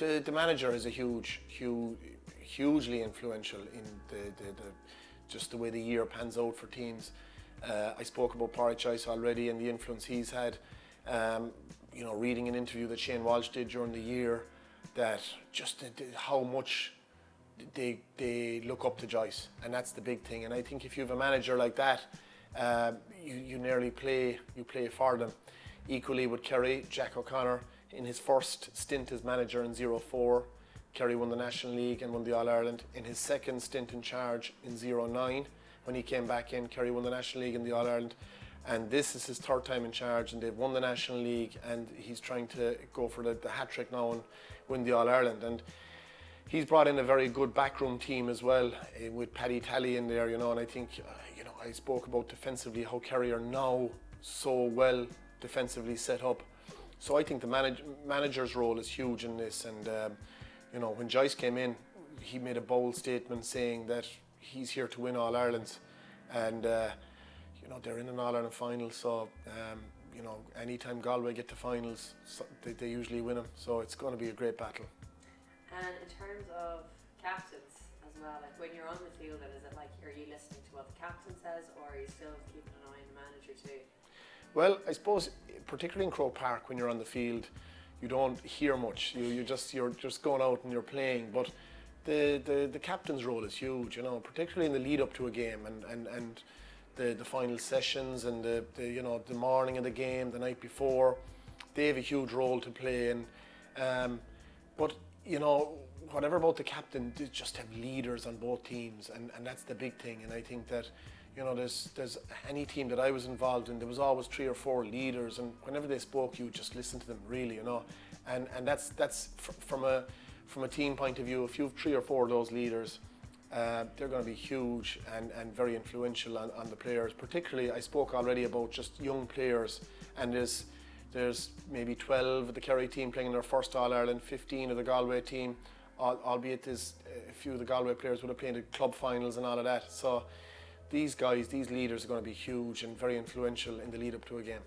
the manager is a hugely influential in the just the way the year pans out for teams. I spoke about Pádraig Ice already and the influence he's had. Reading an interview that Shane Walsh did during the year, that just how much they look up to Joyce, and that's the big thing. And I think if you have a manager like that, you nearly play for them. Equally with Kerry, Jack O'Connor, in his first stint as manager in 04, Kerry won the National League and won the All-Ireland. In his second stint in charge in 09, when he came back in, Kerry won the National League and the All-Ireland. And this is his third time in charge, and they've won the National League, and he's trying to go for the hat-trick now and win the All-Ireland. And he's brought in a very good backroom team as well, with Paddy Talley in there, and I think, I spoke about defensively, how Kerry are now so well defensively set up. So I think the manager's role is huge in this. And, when Joyce came in, he made a bold statement saying that he's here to win All-Irelands. And, they're in an All-Ireland final, so, anytime Galway get to finals, they usually win them. So it's going to be a great battle. And in terms of captains as well, like when you're on the field, is it like, are you listening to what the captain says, or are you still keeping an eye on the manager too? Well, I suppose, particularly in Croke Park, when you're on the field, you don't hear much. You're just going out and you're playing. But the captain's role is huge, particularly in the lead up to a game and the final sessions and the morning of the game, the night before. They have a huge role to play. But whatever about the captain, they just have leaders on both teams, and that's the big thing. And I think that there's any team that I was involved in, there was always 3 or 4 leaders, and whenever they spoke, you just listen to them really, and that's from a team point of view. If you have 3 or 4 of those leaders, they're going to be huge and very influential on the players. Particularly, I spoke already about just young players, and there's maybe 12 of the Kerry team playing in their first All-Ireland, 15 of the Galway team, albeit there's a few of the Galway players would have played in club finals and all of that. So these guys, these leaders are going to be huge and very influential in the lead up to a game.